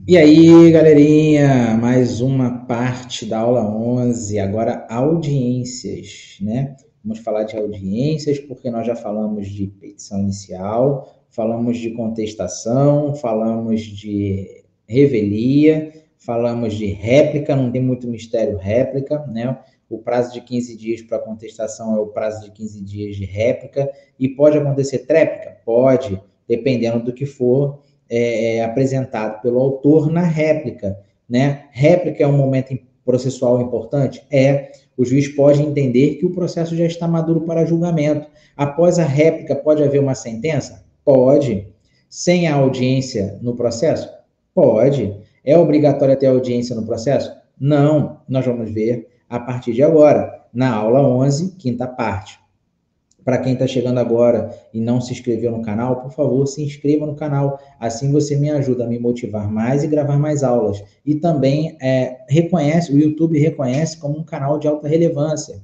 E aí, galerinha, mais uma parte da aula 11, agora audiências, né? Vamos falar de audiências, porque nós já falamos de petição inicial, falamos de contestação, falamos de revelia, falamos de réplica, não tem muito mistério réplica, né? O prazo de 15 dias para contestação é o prazo de 15 dias de réplica, e pode acontecer tréplica? Pode, dependendo do que for apresentado pelo autor na réplica, né? Réplica é um momento processual importante? É. O juiz pode entender que o processo já está maduro para julgamento. Após a réplica, pode haver uma sentença? Pode. Sem a audiência no processo? Pode. É obrigatório ter audiência no processo? Não. Nós vamos ver a partir de agora, na aula 11, quinta parte. Para quem está chegando agora e não se inscreveu no canal, por favor, se inscreva no canal. Assim você me ajuda a me motivar mais e gravar mais aulas. E também o YouTube reconhece como um canal de alta relevância,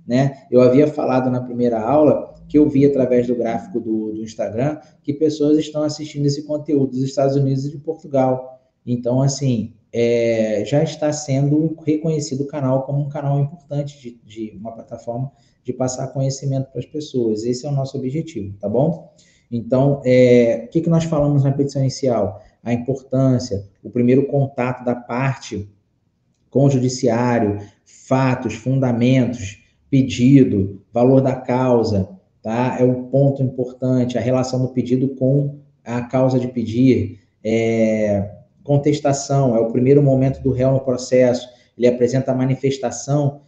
né? Eu havia falado na primeira aula que eu vi através do gráfico do Instagram que pessoas estão assistindo esse conteúdo dos Estados Unidos e de Portugal. Então, assim, já está sendo reconhecido o canal como um canal importante de uma plataforma de passar conhecimento para as pessoas. Esse é o nosso objetivo, tá bom? Então, o que nós falamos na petição inicial? A importância, o primeiro contato da parte com o judiciário, fatos, fundamentos, pedido, valor da causa, tá? É um ponto importante, a relação do pedido com a causa de pedir, contestação, é o primeiro momento do réu no processo, ele apresenta a manifestação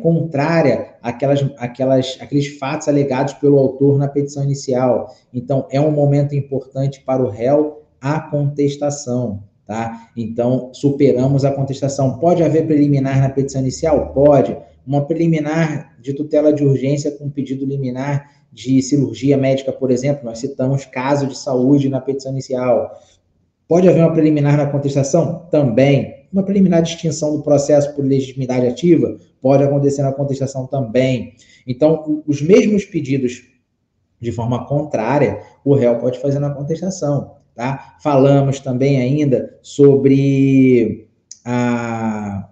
contrária àqueles fatos alegados pelo autor na petição inicial. Então, é um momento importante para o réu a contestação. Tá? Então, superamos a contestação. Pode haver preliminar na petição inicial? Pode. Uma preliminar de tutela de urgência com pedido liminar de cirurgia médica, por exemplo, nós citamos caso de saúde na petição inicial. Pode haver uma preliminar na contestação? Também. Uma preliminar de extinção do processo por legitimidade ativa? Pode acontecer na contestação também. Então, os mesmos pedidos de forma contrária, o réu pode fazer na contestação. Tá? Falamos também ainda sobre a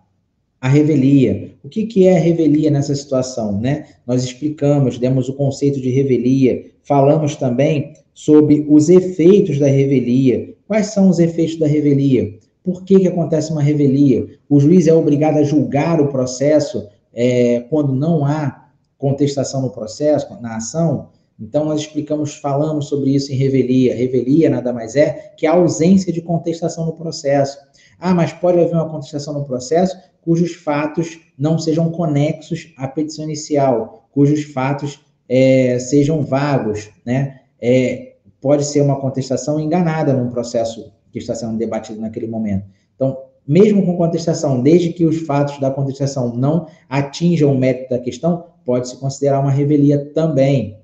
revelia. O que é a revelia nessa situação? Né? Nós explicamos, demos o conceito de revelia, falamos também sobre os efeitos da revelia. Quais são os efeitos da revelia? Por que acontece uma revelia? O juiz é obrigado a julgar o processo quando não há contestação no processo, na ação? Então, nós explicamos, falamos sobre isso em revelia. Revelia nada mais é que a ausência de contestação no processo. Ah, mas pode haver uma contestação no processo cujos fatos não sejam conexos à petição inicial, cujos fatos sejam vagos, né? Pode ser uma contestação enganada num processo que está sendo debatido naquele momento. Então, mesmo com contestação, desde que os fatos da contestação não atinjam o mérito da questão, pode-se considerar uma revelia também.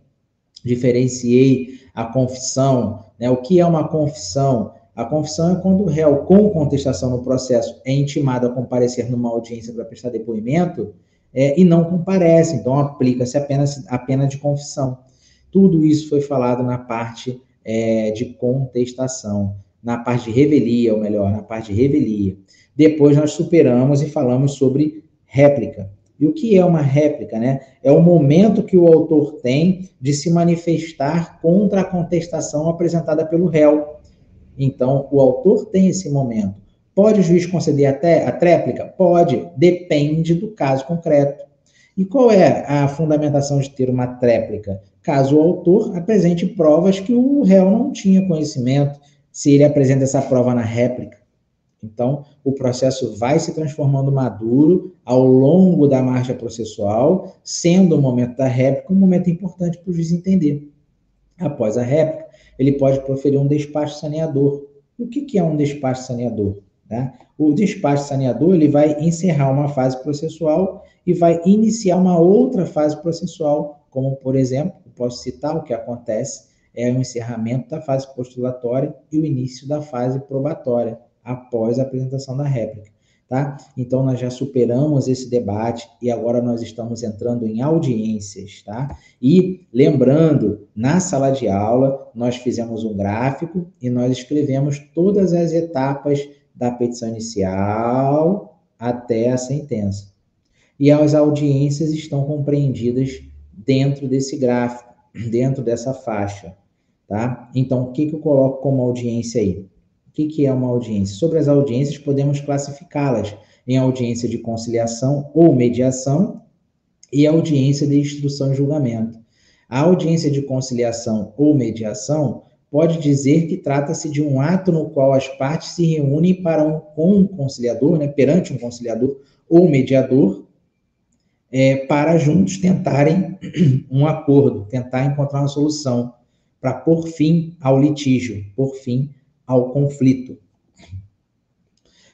Diferenciei a confissão, né? O que é uma confissão? A confissão é quando o réu, com contestação no processo, é intimado a comparecer numa audiência para prestar depoimento e não comparece. Então, aplica-se apenas a pena de confissão. Tudo isso foi falado na parte de contestação, na parte de revelia, ou melhor, na parte de revelia. Depois nós superamos e falamos sobre réplica. E o que é uma réplica, né? É o momento que o autor tem de se manifestar contra a contestação apresentada pelo réu. Então, o autor tem esse momento. Pode o juiz conceder até a tréplica? Pode, depende do caso concreto. E qual é a fundamentação de ter uma tréplica? Caso o autor apresente provas que o réu não tinha conhecimento, se ele apresenta essa prova na réplica. Então, o processo vai se transformando maduro ao longo da marcha processual, sendo o momento da réplica um momento importante para o juiz entender. Após a réplica, ele pode proferir um despacho saneador. O que é um despacho saneador? Tá? O despacho saneador ele vai encerrar uma fase processual e vai iniciar uma outra fase processual, como, por exemplo, posso citar o que acontece, é o encerramento da fase postulatória e o início da fase probatória, após a apresentação da réplica. Tá? Então, nós já superamos esse debate e agora nós estamos entrando em audiências. Tá? E, lembrando, na sala de aula, nós fizemos um gráfico e nós escrevemos todas as etapas da petição inicial até a sentença. E as audiências estão compreendidas dentro desse gráfico, dentro dessa faixa, tá? Então, o que eu coloco como audiência aí? O que é uma audiência? Sobre as audiências, podemos classificá-las em audiência de conciliação ou mediação e audiência de instrução e julgamento. A audiência de conciliação ou mediação pode dizer que trata-se de um ato no qual as partes se reúnem com um conciliador, né, perante um conciliador ou mediador, para juntos tentarem um acordo, tentar encontrar uma solução para pôr fim ao litígio, pôr fim ao conflito.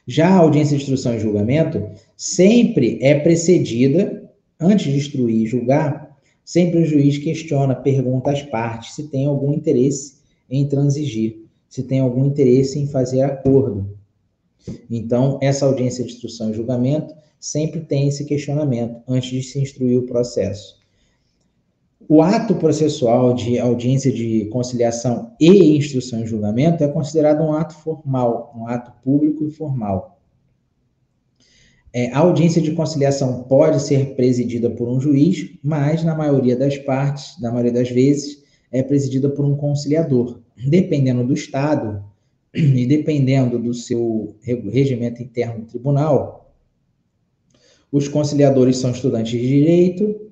Já a audiência de instrução e julgamento sempre é precedida, antes de instruir e julgar, sempre o juiz questiona, pergunta às partes se tem algum interesse em transigir, se tem algum interesse em fazer acordo. Então, essa audiência de instrução e julgamento sempre tem esse questionamento antes de se instruir o processo. O ato processual de audiência de conciliação e instrução e julgamento é considerado um ato formal, um ato público e formal. A audiência de conciliação pode ser presidida por um juiz, mas na maioria das partes, na maioria das vezes, é presidida por um conciliador. Dependendo do estado e dependendo do seu regimento interno do tribunal, os conciliadores são estudantes de direito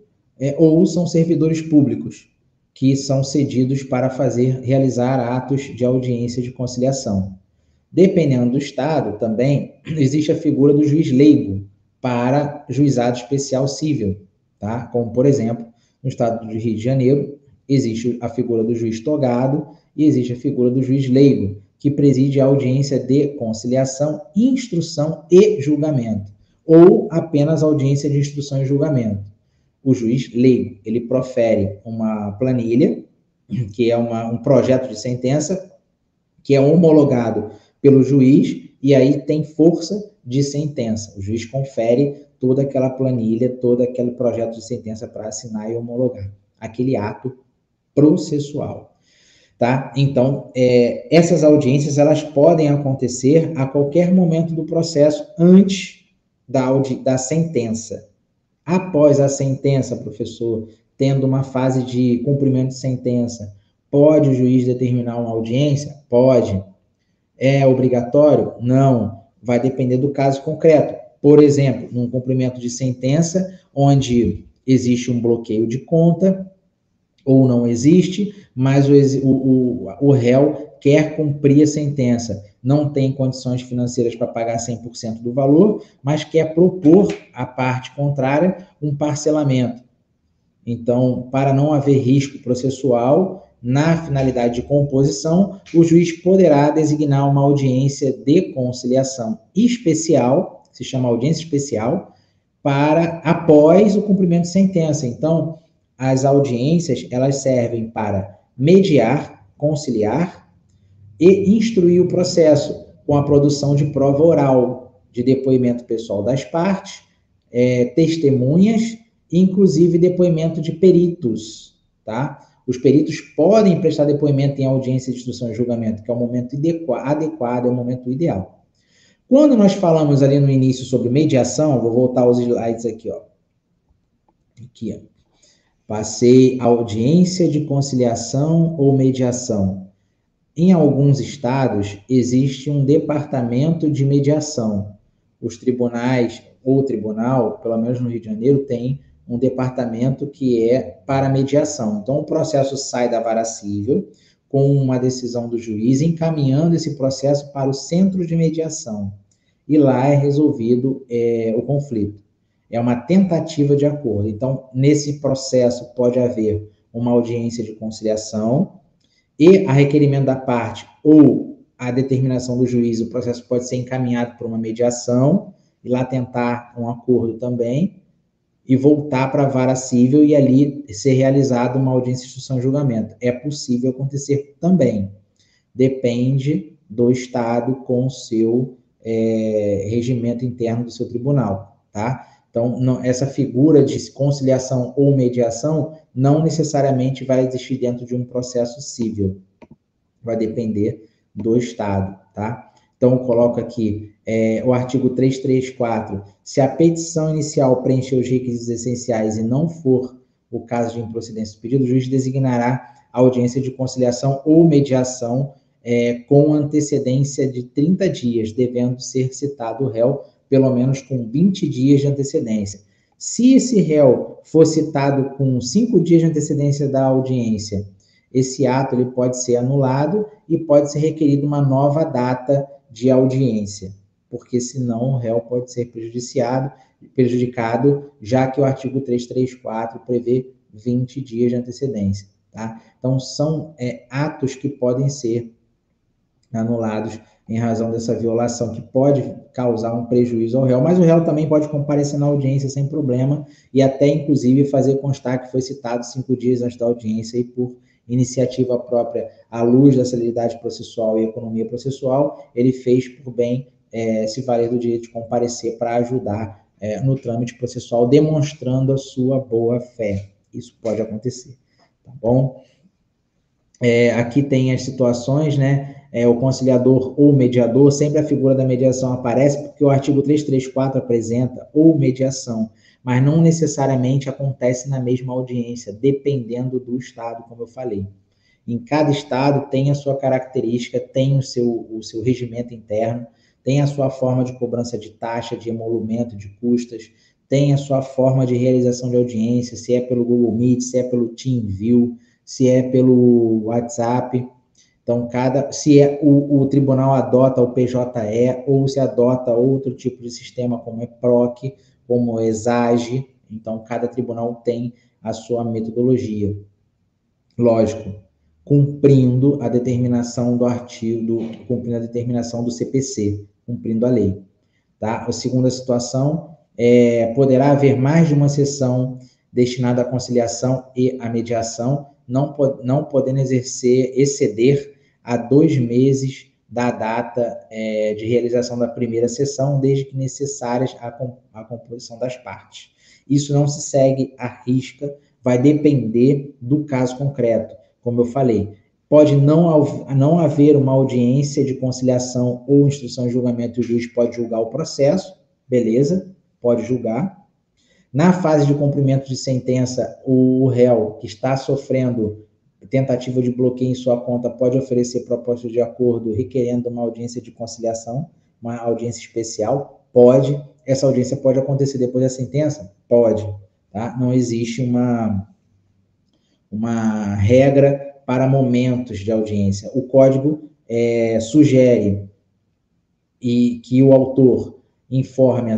ou são servidores públicos, que são cedidos para realizar atos de audiência de conciliação. Dependendo do estado, também, existe a figura do juiz leigo para juizado especial civil, tá? Como, por exemplo, no estado do Rio de Janeiro, existe a figura do juiz togado e existe a figura do juiz leigo, que preside a audiência de conciliação, instrução e julgamento, ou apenas audiência de instrução e julgamento. O juiz leigo, ele profere uma planilha, que é um projeto de sentença, que é homologado pelo juiz, e aí tem força de sentença. O juiz confere toda aquela planilha, todo aquele projeto de sentença para assinar e homologar. Aquele ato processual. Tá? Então, essas audiências, elas podem acontecer a qualquer momento do processo, antes da sentença. Após a sentença, professor, tendo uma fase de cumprimento de sentença, pode o juiz determinar uma audiência? Pode. É obrigatório? Não. Vai depender do caso concreto. Por exemplo, num cumprimento de sentença, onde existe um bloqueio de conta, ou não existe, mas o réu quer cumprir a sentença, não tem condições financeiras para pagar 100% do valor, mas quer propor à parte contrária um parcelamento. Então, para não haver risco processual, na finalidade de composição, o juiz poderá designar uma audiência de conciliação especial, se chama audiência especial, para após o cumprimento de sentença. Então, as audiências, elas servem para mediar, conciliar e instruir o processo com a produção de prova oral, de depoimento pessoal das partes, testemunhas, inclusive depoimento de peritos, tá? Os peritos podem prestar depoimento em audiência de instrução e julgamento, que é o momento adequado, é o momento ideal. Quando nós falamos ali no início sobre mediação, vou voltar aos slides aqui, ó. Aqui, ó. Passei audiência de conciliação ou mediação. Em alguns estados, existe um departamento de mediação. Os tribunais, ou tribunal, pelo menos no Rio de Janeiro, tem um departamento que é para mediação. Então, o processo sai da vara civil com uma decisão do juiz, encaminhando esse processo para o centro de mediação. E lá é resolvido o conflito. É uma tentativa de acordo. Então, nesse processo pode haver uma audiência de conciliação e a requerimento da parte ou a determinação do juiz, o processo pode ser encaminhado para uma mediação e lá tentar um acordo também e voltar para a vara civil e ali ser realizada uma audiência de instrução e julgamento. É possível acontecer também. Depende do estado com o seu regimento interno do seu tribunal, tá? Então, essa figura de conciliação ou mediação não necessariamente vai existir dentro de um processo civil. Vai depender do estado, tá? Então, eu coloco aqui o artigo 334. Se a petição inicial preencher os requisitos essenciais e não for o caso de improcedência do pedido, o juiz designará a audiência de conciliação ou mediação com antecedência de 30 dias, devendo ser citado o réu pelo menos com 20 dias de antecedência. Se esse réu for citado com 5 dias de antecedência da audiência, esse ato ele pode ser anulado e pode ser requerido uma nova data de audiência, porque senão o réu pode ser prejudicado, já que o artigo 334 prevê 20 dias de antecedência. Tá? Então, são atos que podem ser anulados em razão dessa violação, que pode causar um prejuízo ao réu, mas o réu também pode comparecer na audiência sem problema e até, inclusive, fazer constar que foi citado 5 dias antes da audiência e por iniciativa própria, à luz da celeridade processual e economia processual, ele fez por bem se valer do direito de comparecer para ajudar no trâmite processual, demonstrando a sua boa-fé. Isso pode acontecer, tá bom? Aqui tem as situações, né? O conciliador ou mediador, sempre a figura da mediação aparece, porque o artigo 334 apresenta ou mediação, mas não necessariamente acontece na mesma audiência, dependendo do estado, como eu falei. Em cada estado tem a sua característica, tem o seu regimento interno, tem a sua forma de cobrança de taxa, de emolumento, de custas, tem a sua forma de realização de audiência, se é pelo Google Meet, se é pelo TeamView, se é pelo WhatsApp. Então, se o tribunal adota o PJE ou se adota outro tipo de sistema, como EPROC, como ESAGE, então cada tribunal tem a sua metodologia. Lógico, cumprindo a determinação do artigo, cumprindo a determinação do CPC, cumprindo a lei. Tá? A segunda situação poderá haver mais de uma sessão destinada à conciliação e à mediação, não podendo exceder a 2 meses da data de realização da primeira sessão, desde que necessárias à composição das partes. Isso não se segue à risca, vai depender do caso concreto. Como eu falei, pode não haver uma audiência de conciliação ou instrução em julgamento e o juiz pode julgar o processo, beleza, pode julgar. Na fase de cumprimento de sentença, o réu que está sofrendo tentativa de bloqueio em sua conta pode oferecer proposta de acordo requerendo uma audiência de conciliação, uma audiência especial, pode. Essa audiência pode acontecer depois da sentença? Pode. Tá? Não existe uma regra para momentos de audiência. O código sugere que o autor informe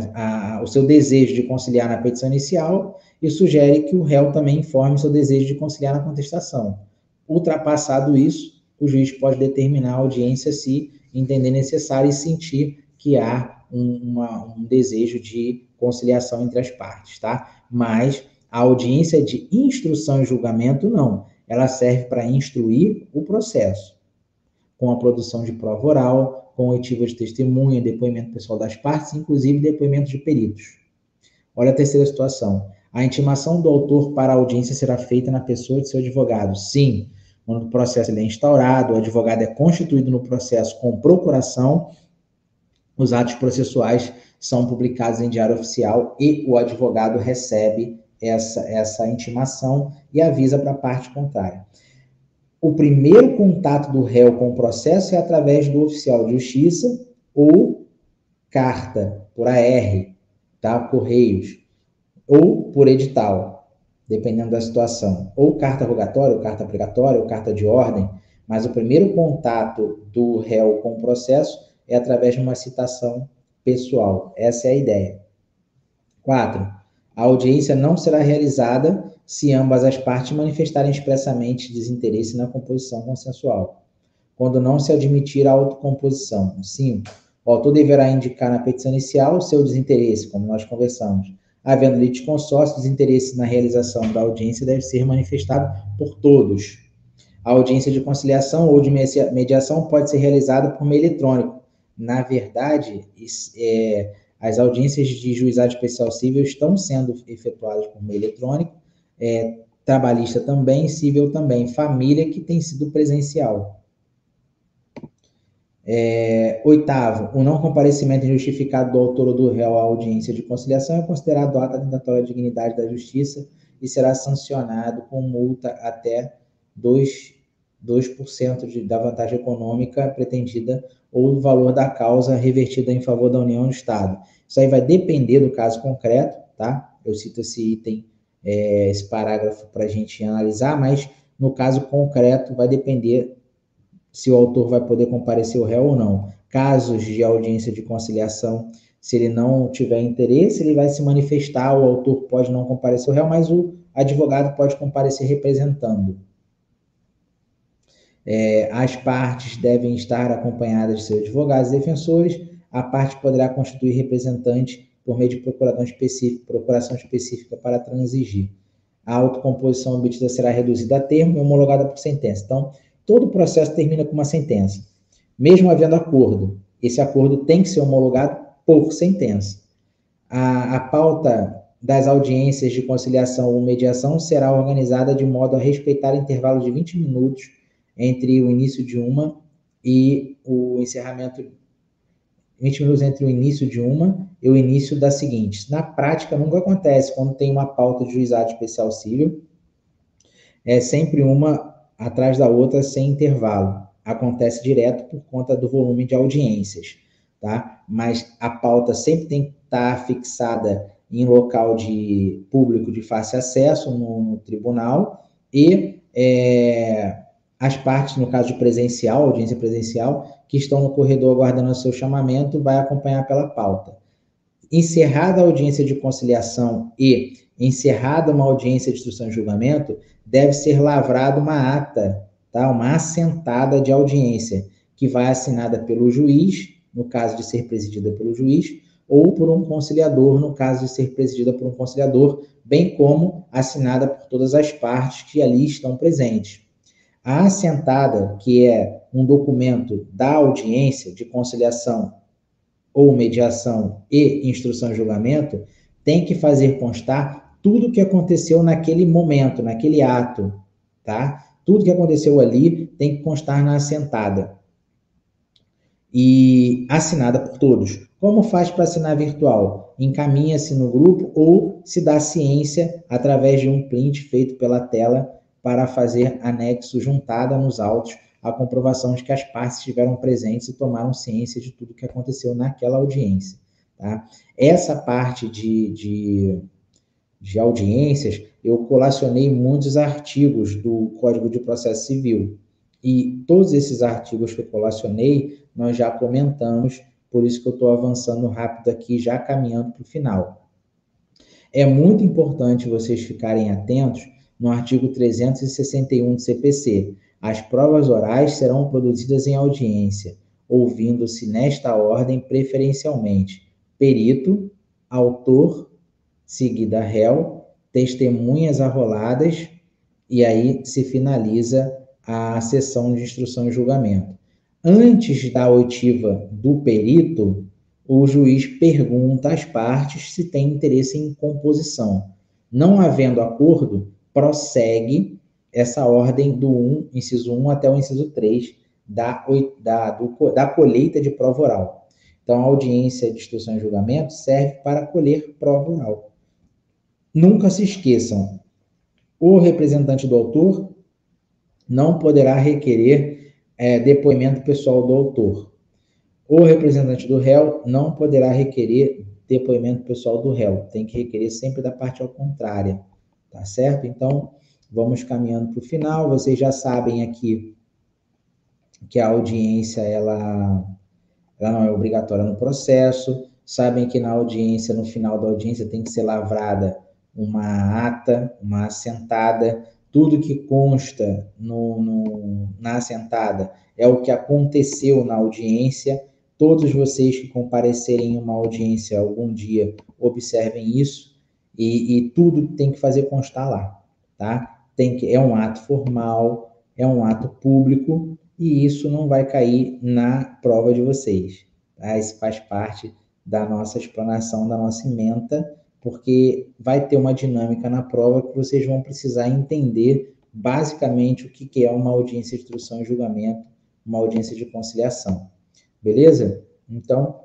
o seu desejo de conciliar na petição inicial e sugere que o réu também informe o seu desejo de conciliar na contestação. Ultrapassado isso, o juiz pode determinar a audiência se entender necessário e sentir que há um desejo de conciliação entre as partes, tá? Mas a audiência de instrução e julgamento, não. Ela serve para instruir o processo, com a produção de prova oral, com oitiva de testemunha, depoimento pessoal das partes, inclusive depoimento de peritos. Olha a terceira situação. A intimação do autor para a audiência será feita na pessoa de seu advogado. Sim, quando o processo é instaurado, o advogado é constituído no processo com procuração, os atos processuais são publicados em diário oficial e o advogado recebe essa intimação e avisa para a parte contrária. O primeiro contato do réu com o processo é através do oficial de justiça ou carta, por AR, tá? Correios, ou por edital, dependendo da situação. Ou carta rogatória, ou carta pregatória, ou carta de ordem, mas o primeiro contato do réu com o processo é através de uma citação pessoal. Essa é a ideia. 4. A audiência não será realizada se ambas as partes manifestarem expressamente desinteresse na composição consensual, quando não se admitir a autocomposição. 5. O autor deverá indicar na petição inicial o seu desinteresse, como nós conversamos. Havendo litisconsórcio, desinteresse na realização da audiência deve ser manifestado por todos. A audiência de conciliação ou de mediação pode ser realizada por meio eletrônico. Na verdade, as audiências de juizado especial civil estão sendo efetuadas por meio eletrônico, trabalhista também, civil também, família que tem sido presencial. Oitavo, o não comparecimento injustificado do autor ou do réu à audiência de conciliação é considerado ato atentatório à dignidade da justiça e será sancionado com multa até 2% da vantagem econômica pretendida ou do valor da causa revertida em favor da União ou do Estado. Isso aí vai depender do caso concreto, tá? Eu cito esse item, esse parágrafo para a gente analisar, mas no caso concreto vai depender se o autor vai poder comparecer o réu ou não. Casos de audiência de conciliação, se ele não tiver interesse, ele vai se manifestar, o autor pode não comparecer o réu, mas o advogado pode comparecer representando. As partes devem estar acompanhadas de seus advogados e defensores, a parte poderá constituir representante por meio de procuração específica para transigir. A autocomposição obtida será reduzida a termo e homologada por sentença. Então, todo o processo termina com uma sentença. Mesmo havendo acordo, esse acordo tem que ser homologado por sentença. A pauta das audiências de conciliação ou mediação será organizada de modo a respeitar intervalo de 20 minutos entre o início de uma e o encerramento, 20 minutos entre o início de uma e o início da seguinte. Na prática, nunca acontece quando tem uma pauta de juizado especial civil, é sempre uma atrás da outra sem intervalo. Acontece direto por conta do volume de audiências, tá? Mas a pauta sempre tem que estar fixada em local de público de fácil acesso no tribunal e as partes, no caso de presencial, audiência presencial, que estão no corredor aguardando o seu chamamento, vai acompanhar pela pauta. Encerrada a audiência de conciliação e encerrada uma audiência de instrução e julgamento, deve ser lavrada uma ata, tá? Uma assentada de audiência, que vai assinada pelo juiz, no caso de ser presidida pelo juiz, ou por um conciliador, no caso de ser presidida por um conciliador, bem como assinada por todas as partes que ali estão presentes. A assentada, que é um documento da audiência de conciliação ou mediação e instrução e julgamento, tem que fazer constar tudo o que aconteceu naquele momento, naquele ato, tá? Tudo que aconteceu ali tem que constar na assentada. E assinada por todos. Como faz para assinar virtual? Encaminha-se no grupo ou se dá ciência através de um print feito pela tela para fazer anexo juntada nos autos a comprovação de que as partes estiveram presentes e tomaram ciência de tudo que aconteceu naquela audiência. Tá? Essa parte de audiências, eu colacionei muitos artigos do Código de Processo Civil. E todos esses artigos que eu colacionei, nós já comentamos, por isso que eu estou avançando rápido aqui, já caminhando para o final. É muito importante vocês ficarem atentos no artigo 361 do CPC. As provas orais serão produzidas em audiência, ouvindo-se nesta ordem preferencialmente perito, autor, seguida réu, testemunhas arroladas, e aí se finaliza a sessão de instrução e julgamento. Antes da oitiva do perito, o juiz pergunta às partes se tem interesse em composição. Não havendo acordo, prossegue essa ordem do inciso 1 até o inciso 3 da colheita de prova oral. Então, a audiência de instrução e julgamento serve para colher prova oral. Nunca se esqueçam, o representante do autor não poderá requerer depoimento pessoal do autor. O representante do réu não poderá requerer depoimento pessoal do réu. Tem que requerer sempre da parte ao contrária, tá certo? Então, vamos caminhando para o final. Vocês já sabem aqui que a audiência, ela não é obrigatória no processo. Sabem que na audiência, no final da audiência, tem que ser lavrada uma ata, uma assentada. Tudo que consta na assentada é o que aconteceu na audiência. Todos vocês que comparecerem em uma audiência algum dia, observem isso, e tudo tem que fazer constar lá, tá? É um ato formal, é um ato público, e isso não vai cair na prova de vocês, tá? Isso faz parte da nossa explanação, da nossa ementa, porque vai ter uma dinâmica na prova que vocês vão precisar entender basicamente o que é uma audiência de instrução e julgamento, uma audiência de conciliação. beleza? Então,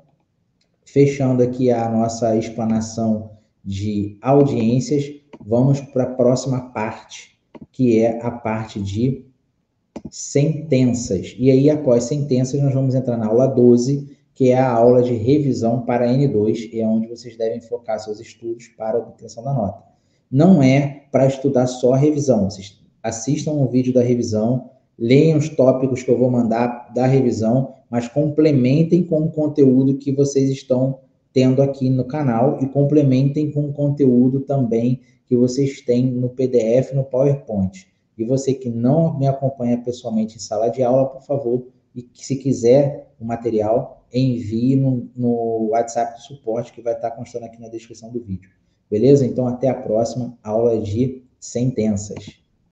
fechando aqui a nossa explanação de audiências, vamos para a próxima parte, que é a parte de sentenças. E aí, após sentenças, nós vamos entrar na aula 12, que é a aula de revisão para N2, e é onde vocês devem focar seus estudos para a obtenção da nota. Não é para estudar só a revisão. Vocês assistam o vídeo da revisão, leiam os tópicos que eu vou mandar da revisão, mas complementem com o conteúdo que vocês estão tendo aqui no canal e complementem com o conteúdo também que vocês têm no PDF, no PowerPoint. E você que não me acompanha pessoalmente em sala de aula, por favor, e que se quiser o material, envie no WhatsApp do suporte, que vai estar constando aqui na descrição do vídeo. Beleza? Então, até a próxima aula de sentenças.